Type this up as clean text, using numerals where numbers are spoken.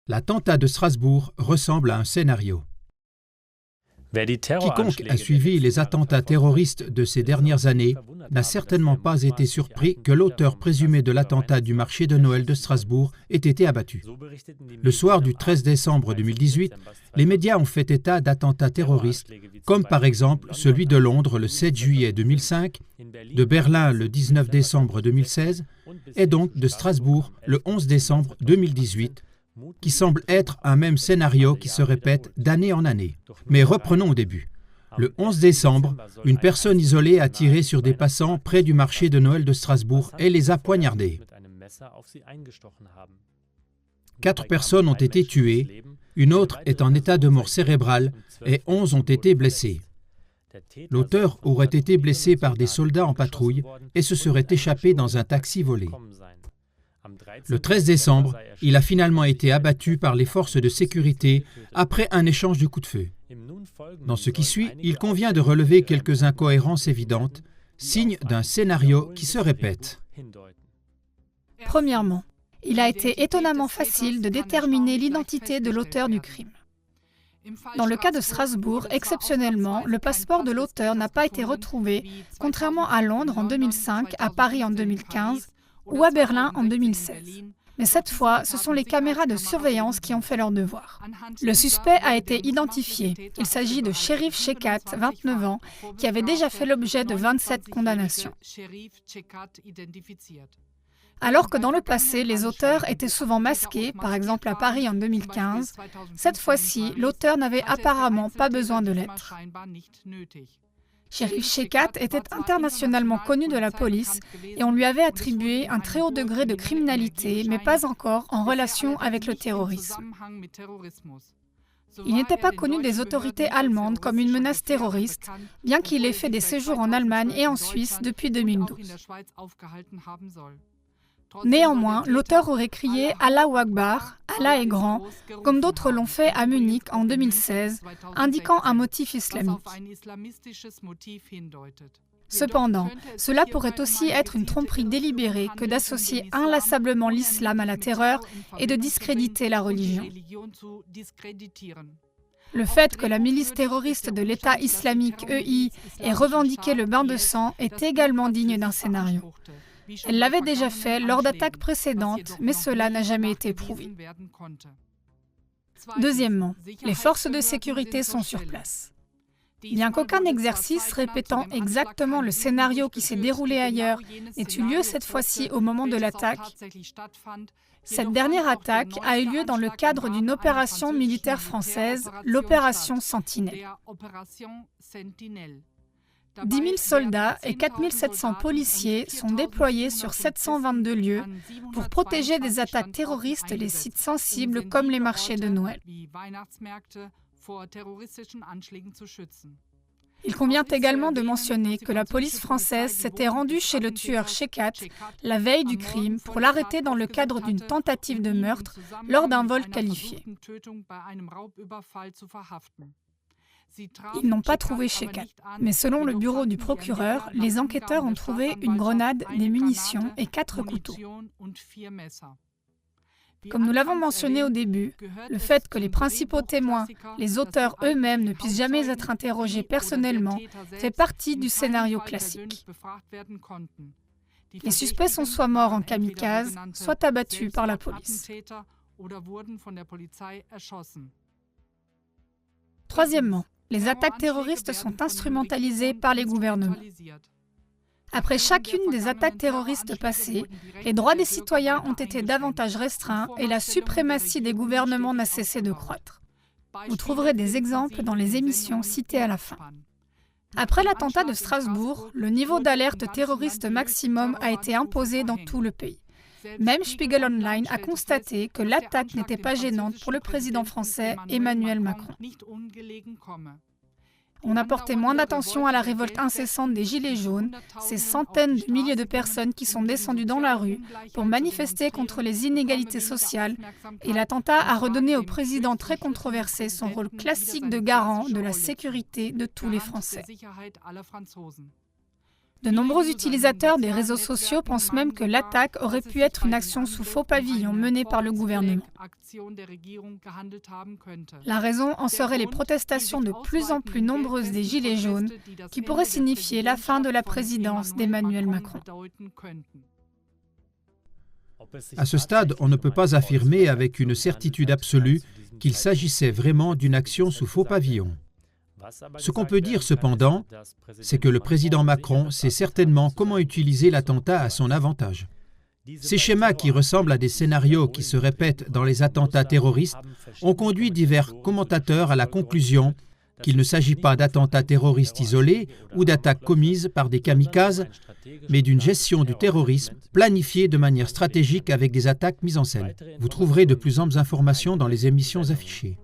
L'attentat de Strasbourg ressemble à un scénario. Quiconque a suivi les attentats terroristes de ces dernières années n'a certainement pas été surpris que l'auteur présumé de l'attentat du marché de Noël de Strasbourg ait été abattu. Le soir du 13 décembre 2018, les médias ont fait état d'attentats terroristes, comme par exemple celui de Londres le 7 juillet 2005, de Berlin le 19 décembre 2016 et donc de Strasbourg le 11 décembre 2018, qui semble être un même scénario qui se répète d'année en année. Mais reprenons au début. Le 11 décembre, une personne isolée a tiré sur des passants près du marché de Noël de Strasbourg et les a poignardés. 4 personnes ont été tuées, une autre est en état de mort cérébrale et 11 ont été blessés. L'auteur aurait été blessé par des soldats en patrouille et se serait échappé dans un taxi volé. Le 13 décembre, il a finalement été abattu par les forces de sécurité après un échange de coups de feu. Dans ce qui suit, il convient de relever quelques incohérences évidentes, signes d'un scénario qui se répète. Premièrement, il a été étonnamment facile de déterminer l'identité de l'auteur du crime. Dans le cas de Strasbourg, exceptionnellement, le passeport de l'auteur n'a pas été retrouvé, contrairement à Londres en 2005, à Paris en 2015, ou à Berlin en 2016. Mais cette fois, ce sont les caméras de surveillance qui ont fait leur devoir. Le suspect a été identifié. Il s'agit de Cherif Shekat, 29 ans, qui avait déjà fait l'objet de 27 condamnations. Alors que dans le passé, les auteurs étaient souvent masqués, par exemple à Paris en 2015, cette fois-ci, l'auteur n'avait apparemment pas besoin de l'être. Cherif Shekat était internationalement connu de la police et on lui avait attribué un très haut degré de criminalité, mais pas encore en relation avec le terrorisme. Il n'était pas connu des autorités allemandes comme une menace terroriste, bien qu'il ait fait des séjours en Allemagne et en Suisse depuis 2012. Néanmoins, l'auteur aurait crié « Allahu Akbar »,« Allah est grand », comme d'autres l'ont fait à Munich en 2016, indiquant un motif islamique. Cependant, cela pourrait aussi être une tromperie délibérée que d'associer inlassablement l'islam à la terreur et de discréditer la religion. Le fait que la milice terroriste de l'État islamique EI ait revendiqué le bain de sang est également digne d'un scénario. Elle l'avait déjà fait lors d'attaques précédentes, mais cela n'a jamais été prouvé. Deuxièmement, les forces de sécurité sont sur place. Bien qu'aucun exercice répétant exactement le scénario qui s'est déroulé ailleurs n'ait eu lieu cette fois-ci au moment de l'attaque, cette dernière attaque a eu lieu dans le cadre d'une opération militaire française, l'opération Sentinelle. 10 000 soldats et 4 700 policiers sont déployés sur 722 lieux pour protéger des attaques terroristes les sites sensibles comme les marchés de Noël. Il convient également de mentionner que la police française s'était rendue chez le tueur Shekat la veille du crime pour l'arrêter dans le cadre d'une tentative de meurtre lors d'un vol qualifié. Ils n'ont pas trouvé Shekat, mais selon le bureau du procureur, les enquêteurs ont trouvé une grenade, des munitions et 4 couteaux. Comme nous l'avons mentionné au début, le fait que les principaux témoins, les auteurs eux-mêmes, ne puissent jamais être interrogés personnellement, fait partie du scénario classique. Les suspects sont soit morts en kamikaze, soit abattus par la police. Troisièmement, les attaques terroristes sont instrumentalisées par les gouvernements. Après chacune des attaques terroristes passées, les droits des citoyens ont été davantage restreints et la suprématie des gouvernements n'a cessé de croître. Vous trouverez des exemples dans les émissions citées à la fin. Après l'attentat de Strasbourg, le niveau d'alerte terroriste maximum a été imposé dans tout le pays. Même Spiegel Online a constaté que l'attaque n'était pas gênante pour le président français Emmanuel Macron. On a porté moins d'attention à la révolte incessante des Gilets jaunes, ces centaines de milliers de personnes qui sont descendues dans la rue pour manifester contre les inégalités sociales, et l'attentat a redonné au président très controversé son rôle classique de garant de la sécurité de tous les Français. De nombreux utilisateurs des réseaux sociaux pensent même que l'attaque aurait pu être une action sous faux pavillon menée par le gouvernement. La raison en serait les protestations de plus en plus nombreuses des Gilets jaunes qui pourraient signifier la fin de la présidence d'Emmanuel Macron. À ce stade, on ne peut pas affirmer avec une certitude absolue qu'il s'agissait vraiment d'une action sous faux pavillon. Ce qu'on peut dire cependant, c'est que le président Macron sait certainement comment utiliser l'attentat à son avantage. Ces schémas qui ressemblent à des scénarios qui se répètent dans les attentats terroristes ont conduit divers commentateurs à la conclusion qu'il ne s'agit pas d'attentats terroristes isolés ou d'attaques commises par des kamikazes, mais d'une gestion du terrorisme planifiée de manière stratégique avec des attaques mises en scène. Vous trouverez de plus amples informations dans les émissions affichées.